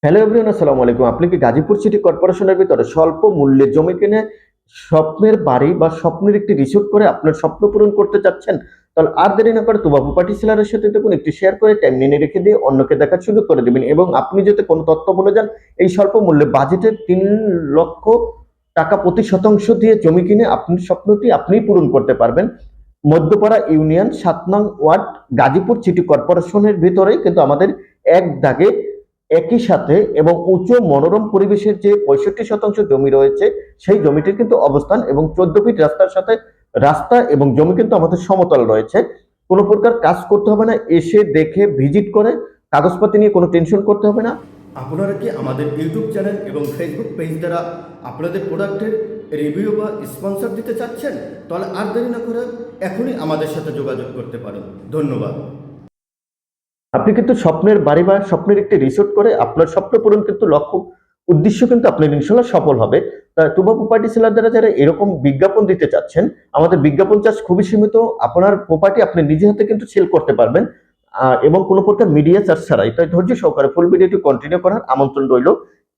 Hello everyone, আসসালামু আলাইকুম। আপনি কি গাজীপুর সিটি কর্পোরেশনের ভিতরে স্বল্প মূল্যে জমি কিনে স্বপ্নের বাড়ি বা স্বপ্নের একটি রিসোর্ট করে আপনার স্বপ্ন পূরণ করতে চাচ্ছেন? তাহলে আর দেরি না করে তুবাবু পার্টি সেলারের সাথে দেখুন একটি শেয়ার করে টাইম নিয়ে রেখে দিয়ে অন্যকে দেখার সুযোগ করে দেবেন, এবং আপনি যাতে কোনো তথ্য বলে যান এই স্বল্প মূল্যে বাজেটের 3 লক্ষ টাকা প্রতি শতাংশ দিয়ে জমি কিনে আপনার স্বপ্নটি আপনিই পূরণ করতে পারবেন। মধ্যপাড়া ইউনিয়ন 7 নং ওয়ার্ড, গাজীপুর সিটি কর্পোরেশনের ভিতরেই কিন্তু আমাদের এক দাগে একই সাথে এবং উঁচু মনোরম পরিবেশের যে 65% জমি রয়েছে সেই জমিটির কিন্তু অবস্থান, এবং 14 ফিট রাস্তার সাথে রাস্তা এবং জমি কিন্তু আমাদের সমতল রয়েছে। কোনো প্রকার কাজ করতে হবে না, এসে দেখে ভিজিট করে কাগজপাতি নিয়ে কোনো টেনশন করতে হবে না। আপনারা কি আমাদের ইউটিউব চ্যানেল এবং ফেসবুক পেজ দ্বারা আপনাদের প্রোডাক্টের রিভিউ বা স্পন্সর দিতে চাচ্ছেন? তাহলে আর দেরি না করে এখনই আমাদের সাথে যোগাযোগ করতে পারেন। ধন্যবাদ। আপনি কিন্তু স্বপ্নের বাড়ি বা স্বপ্নের একটি রিসোর্ট করে আপনার স্বপ্ন পূরণ কিন্তু লক্ষ্য উদ্দেশ্য কিন্তু আপনার ইনশাল্লাহ সফল হবে। তা টুবা প্রপার্টি সেলার দ্বারা যারা এরকম বিজ্ঞাপন দিতে চাচ্ছেন, আমাদের বিজ্ঞাপন চার্জ খুবই সীমিত। আপনার প্রপার্টি আপনি নিজে হাতে কিন্তু সেল করতে পারবেন, এবং কোনো প্রকার মিডিয়া চার্জ ছাড়াই। তাই ধৈর্য সহকারে ফুল ভিডিওটি কন্টিনিউ করার আমন্ত্রণ রইল।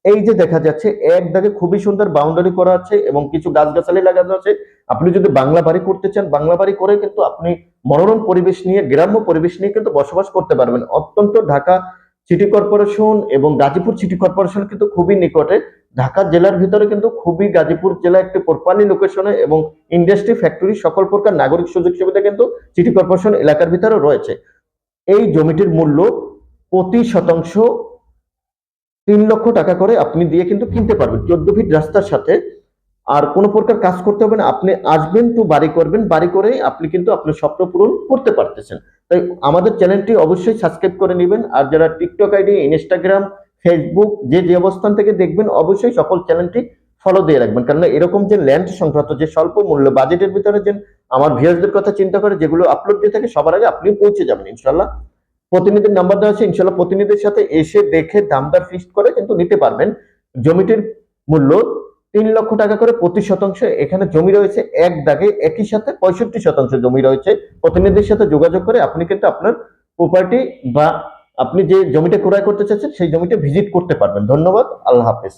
এই যে দেখা যাচ্ছে এক দাগে খুবই সুন্দর বাউন্ডারি করা আছে এবং কিছু গাছগাছালি লাগানো আছে। আপনি যদি বাংলা বাড়ি করতে চান, বাংলা বাড়ি করে কিন্তু আপনি মনোরম পরিবেশ নিয়ে, গ্রাম্য পরিবেশ নিয়ে কিন্তু বসবাস করতে পারবেন। অত্যন্ত ঢাকা সিটি কর্পোরেশন এবং গাজীপুর সিটি কর্পোরেশন কিন্তু খুবই নিকটে। ঢাকা জেলার ভিতরে কিন্তু খুবই গাজীপুর জেলা একটি প্রপারলি লোকেশনে, এবং ইন্ডাস্ট্রি, ফ্যাক্টরি, সকল প্রকার নাগরিক সুযোগ সুবিধা কিন্তু সিটি কর্পোরেশন এলাকার ভিতরে রয়েছে। এই জমিটির মূল্য প্রতি শতাংশ 3 লক্ষ টাকা করে আপনি দিয়ে কিন্তু কিনতে পারবেন 14 ফিট রাস্তার সাথে। আর কোনো প্রকার কাজ করতে হবে না, আপনি আসবেন তো বাড়ি করবেন, বাড়ি করে আপনি কিন্তু আপনার স্বপ্ন পূরণ করতে পারতেছেন। তাই আমাদের চ্যানেলটি অবশ্যই সাবস্ক্রাইব করে নেবেন। আর যারা টিকটক আইডি, ইনস্টাগ্রাম, ফেসবুক যে যে অবস্থান থেকে দেখবেন অবশ্যই সকল চ্যানেলটি ফলো দিয়ে রাখবেন, কারণ এরকম যে ল্যান্ড সংক্রান্ত যে স্বল্প মূল্য বাজেটের ভিতরে যে আমার ভিউয়ারদের কথা চিন্তা করে যেগুলো আপলোড দিয়ে থাকে সবার আগে আপনি পৌঁছে যাবেন ইনশাল্লাহ। প্রতিনিধির নাম্বার দেওয়া আছে, ইনশাল্লাহ প্রতিনিধির সাথে এসে দেখে দামদার ফিক্সড করে কিন্তু নিতে পারবেন। জমিটির মূল্য 3 লক্ষ টাকা করে প্রতি শতাংশ। এখানে জমি রয়েছে এক দাগে একই সাথে 65% জমি রয়েছে। প্রতিনিধির সাথে যোগাযোগ করে আপনি কিন্তু আপনার প্রপার্টি বা আপনি যে জমিটা ক্রয় করতে চাচ্ছেন সেই জমিটা ভিজিট করতে পারবেন। ধন্যবাদ, আল্লাহ হাফেজ।